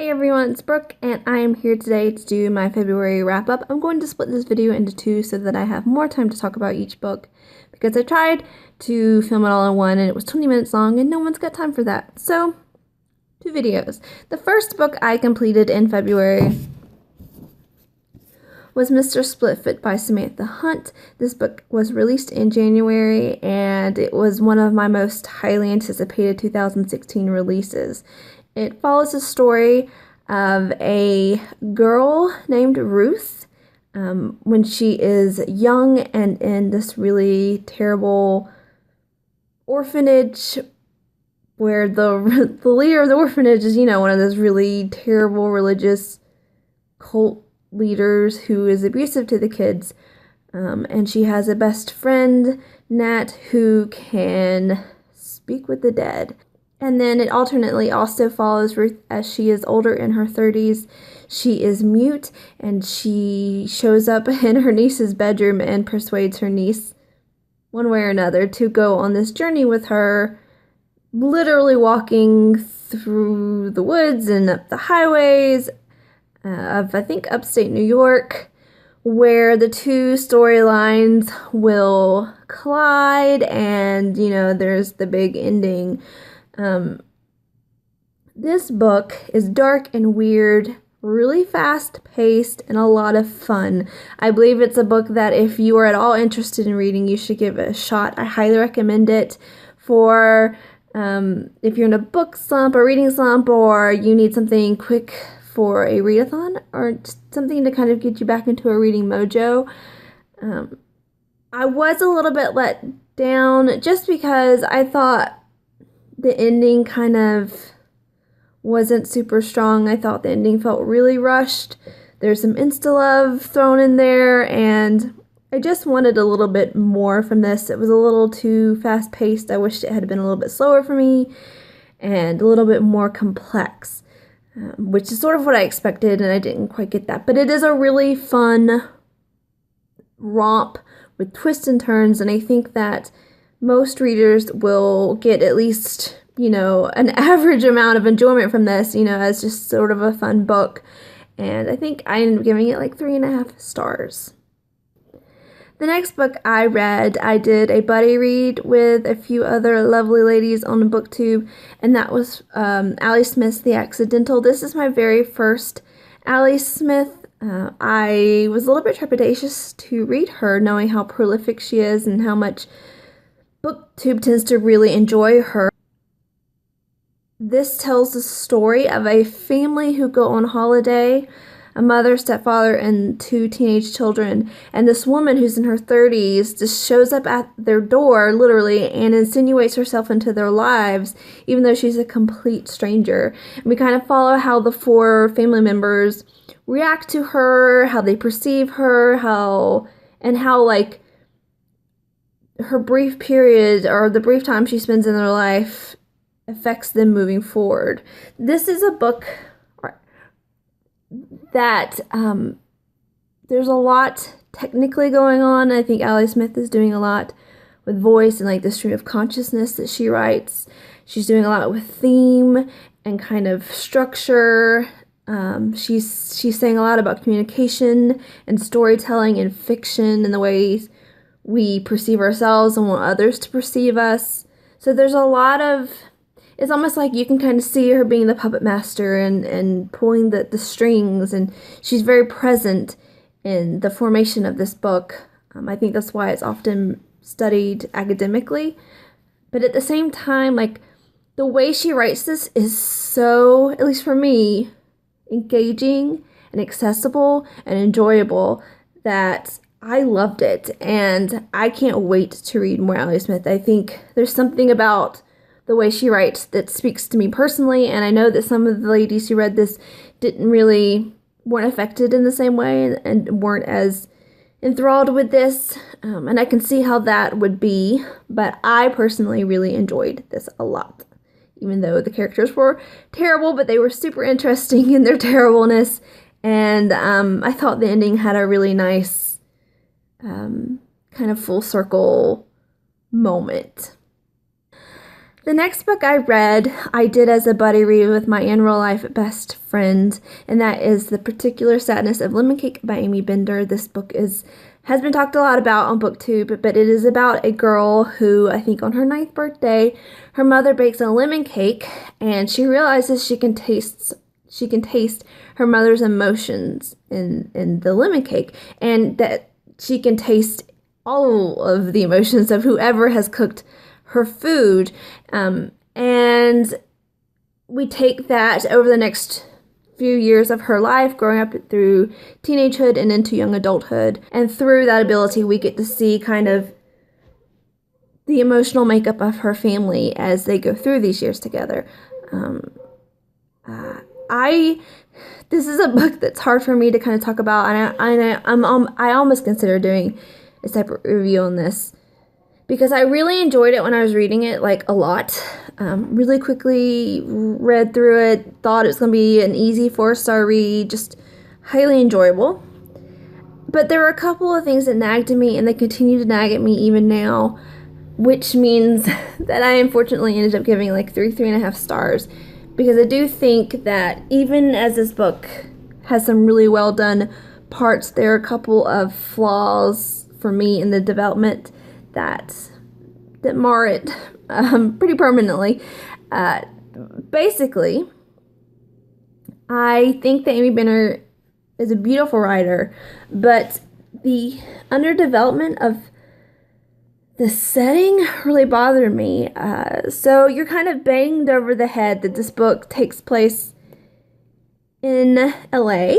Hey everyone, it's Brooke, and I am here today to do my February wrap-up. I'm going to split this video into two so that I have more time to talk about each book, because I tried to film it all in one and it was 20 minutes long and no one's got time for that. So, two videos. The first book I completed in February was Mr. Splitfoot by Samantha Hunt. This book was released in January and it was one of my most highly anticipated 2016 releases. It follows the story of a girl named Ruth when she is young and in this really terrible orphanage where the leader of the orphanage is, one of those really terrible religious cult leaders who is abusive to the kids. And she has a best friend, Nat, who can speak with the dead. And then it alternately also follows Ruth as she is older, in her 30s. She is mute, and she shows up in her niece's bedroom and persuades her niece, one way or another, to go on this journey with her, literally walking through the woods and up the highways of, I think, upstate New York, where the two storylines will collide, and, there's the big ending. This book is dark and weird, really fast-paced, and a lot of fun. I believe it's a book that if you are at all interested in reading, you should give it a shot. I highly recommend it for if you're in a book slump, a reading slump, or you need something quick for a readathon, or something to kind of get you back into a reading mojo. I was a little bit let down just because I thought the ending kind of wasn't super strong. I thought the ending felt really rushed. There's some insta-love thrown in there, and I just wanted a little bit more from this. It was a little too fast-paced. I wished it had been a little bit slower for me and a little bit more complex, which is sort of what I expected, and I didn't quite get that. But it is a really fun romp with twists and turns, and I think that most readers will get at least, an average amount of enjoyment from this, as just sort of a fun book. And I think I ended up giving it like 3.5 stars. The next book I read, I did a buddy read with a few other lovely ladies on BookTube, and that was Allie Smith's The Accidental. This is my very first Allie Smith. I was a little bit trepidatious to read her, knowing how prolific she is and how much BookTube tends to really enjoy her. This tells the story of a family who go on holiday, a mother, stepfather, and 2 teenage children. And this woman who's in her 30s just shows up at their door, literally, and insinuates herself into their lives, even though she's a complete stranger. And we kind of follow how the 4 family members react to her, how they perceive her, how her brief period, or the brief time she spends in their life, affects them moving forward. This is a book that there's a lot technically going on. I think Allie Smith is doing a lot with voice and the stream of consciousness that she writes. She's doing a lot with theme and kind of structure. She's saying a lot about communication and storytelling and fiction and the ways we perceive ourselves and want others to perceive us. So there's a lot of, it's almost like you can kind of see her being the puppet master and pulling the strings, and she's very present in the formation of this book. I think that's why it's often studied academically. But at the same time, the way she writes this is so, at least for me, engaging and accessible and enjoyable that I loved it, and I can't wait to read more Allie Smith. I think there's something about the way she writes that speaks to me personally, and I know that some of the ladies who read this weren't affected in the same way and weren't as enthralled with this, and I can see how that would be, but I personally really enjoyed this a lot. Even though the characters were terrible, but they were super interesting in their terribleness, and I thought the ending had a really nice kind of full circle moment. The next book I read, I did as a buddy read with my in real life best friend, and that is The Particular Sadness of Lemon Cake by Aimee Bender. This book has been talked a lot about on BookTube, but it is about a girl who, I think on her 9th birthday, her mother bakes a lemon cake, and she realizes she can taste her mother's emotions in the lemon cake, and that she can taste all of the emotions of whoever has cooked her food. And we take that over the next few years of her life, growing up through teenagehood and into young adulthood. And through that ability, we get to see kind of the emotional makeup of her family as they go through these years together. This is a book that's hard for me to kind of talk about, and I almost consider doing a separate review on this, because I really enjoyed it when I was reading it, like a lot. Really quickly read through it, thought it was going to be an easy 4-star read, just highly enjoyable. But there were a couple of things that nagged at me, and they continue to nag at me even now, which means that I unfortunately ended up giving like 3.5 stars, because I do think that even as this book has some really well done parts, there are a couple of flaws for me in the development that mar it pretty permanently. Basically, I think that Aimee Bender is a beautiful writer, but the underdevelopment of the setting really bothered me. So you're kind of banged over the head that this book takes place in LA,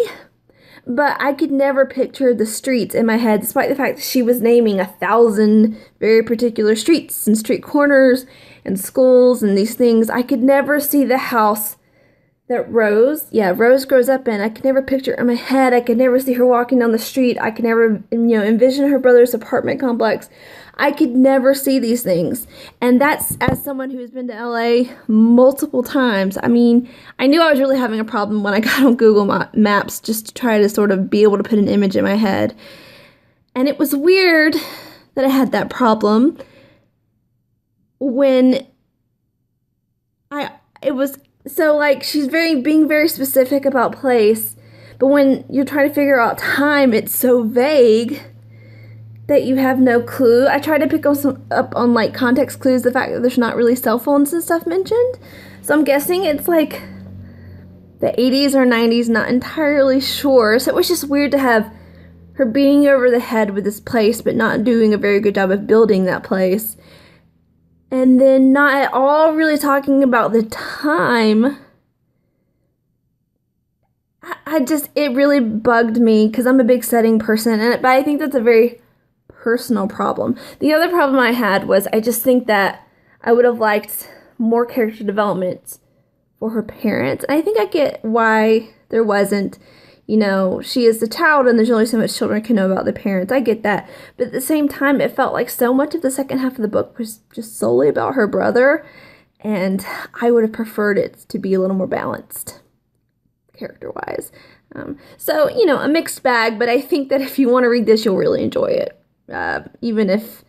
but I could never picture the streets in my head, despite the fact that she was naming 1,000 very particular streets and street corners and schools and these things. I could never see the house that Rose grows up in. I could never picture it in my head. I could never see her walking down the street. I could never, envision her brother's apartment complex. I could never see these things. And that's as someone who's been to LA multiple times. I mean, I knew I was really having a problem when I got on Google Maps just to try to sort of be able to put an image in my head. And it was weird that I had that problem when so like she's being very specific about place, but when you're trying to figure out time, it's so vague that you have no clue. I tried to pick up on like context clues, the fact that there's not really cell phones and stuff mentioned. So I'm guessing it's like the 80s or 90s, not entirely sure. So it was just weird to have her being over the head with this place, but not doing a very good job of building that place. And then not at all really talking about the time. It really bugged me because I'm a big setting person, but I think that's a very personal problem. The other problem I had was I just think that I would have liked more character development for her parents. And I think I get why there wasn't. She is the child and there's only so much children can know about the parents. I get that. But at the same time, it felt like so much of the second half of the book was just solely about her brother. And I would have preferred it to be a little more balanced, character-wise. So, a mixed bag. But I think that if you want to read this, you'll really enjoy it. Even if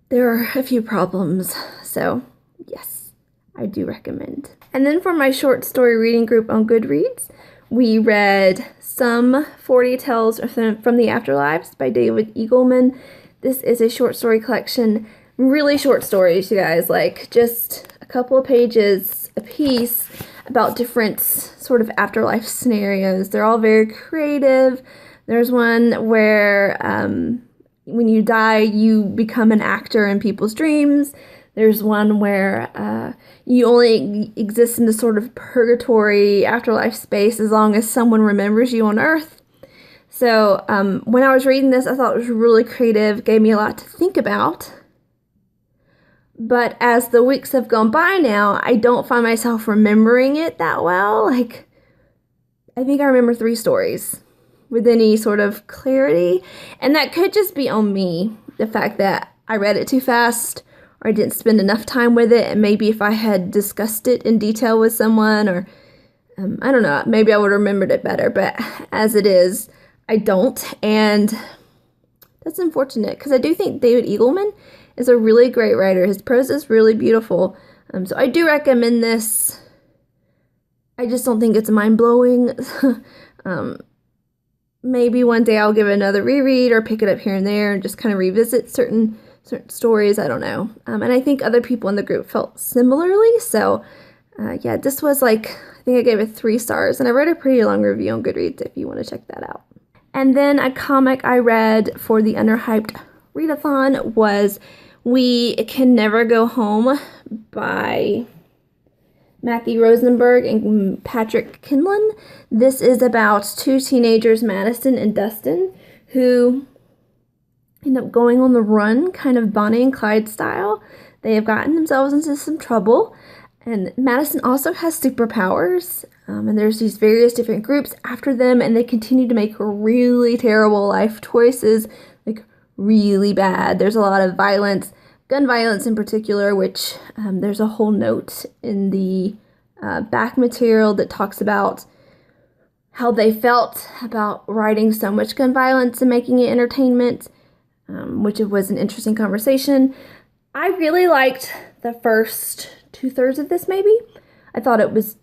there are a few problems. So, yes, I do recommend. And then for my short story reading group on Goodreads, we read Some 40 Tales from the Afterlives by David Eagleman. This is a short story collection, really short stories, you guys, like just a couple of pages a piece about different sort of afterlife scenarios. They're all very creative. There's one where when you die, you become an actor in people's dreams. There's one where you only exist in this sort of purgatory afterlife space as long as someone remembers you on Earth. So when I was reading this, I thought it was really creative, gave me a lot to think about. But as the weeks have gone by now, I don't find myself remembering it that well. Like, I think I remember 3 stories with any sort of clarity. And that could just be on me, the fact that I read it too fast, or I didn't spend enough time with it, and maybe if I had discussed it in detail with someone, or I don't know, maybe I would have remembered it better, but as it is, I don't, and that's unfortunate, because I do think David Eagleman is a really great writer. His prose is really beautiful, So I do recommend this. I just don't think it's mind-blowing. Maybe one day I'll give it another reread or pick it up here and there and just kind of revisit certain stories. I don't know. And I think other people in the group felt similarly. So yeah, this was like, I think I gave it 3 stars, and I wrote a pretty long review on Goodreads if you want to check that out. And then a comic I read for the Underhyped Readathon was We Can Never Go Home by Matthew Rosenberg and Patrick Kinlan. This is about 2 teenagers, Madison and Dustin, who end up going on the run, kind of Bonnie and Clyde style. They have gotten themselves into some trouble, and Madison also has superpowers, and there's these various different groups after them, and they continue to make really terrible life choices, like really bad. There's a lot of violence, gun violence in particular, which there's a whole note in the back material that talks about how they felt about writing so much gun violence and making it entertainment, which was an interesting conversation. I really liked the first 2/3 of this, maybe. I thought it was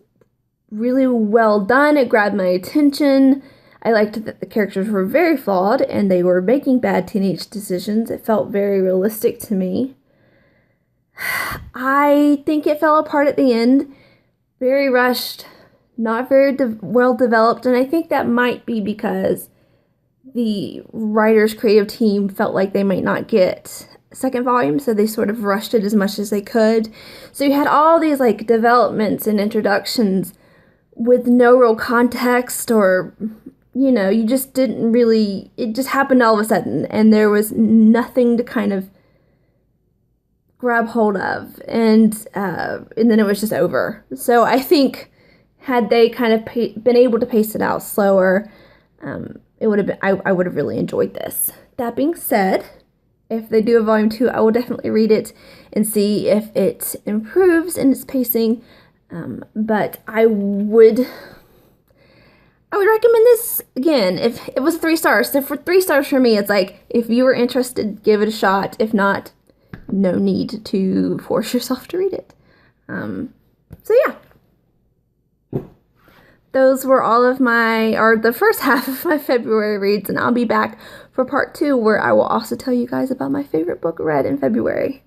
really well done. It grabbed my attention. I liked that the characters were very flawed and they were making bad teenage decisions. It felt very realistic to me. I think it fell apart at the end. Very rushed, not very well developed, and I think that might be because the writer's creative team felt like they might not get a second volume, so they sort of rushed it as much as they could. So you had all these like developments and introductions with no real context, or you just didn't really, it just happened all of a sudden, and there was nothing to kind of grab hold of, and then it was just over. So I think had they kind of been able to pace it out slower, it would have been, I would have really enjoyed this. That being said, if they do a volume 2, I will definitely read it and see if it improves in its pacing. But I would recommend this again if it was 3 stars. So for 3 stars for me, it's like, if you were interested, give it a shot. If not, no need to force yourself to read it. So yeah, those were all of the first half of my February reads, and I'll be back for part 2, where I will also tell you guys about my favorite book read in February.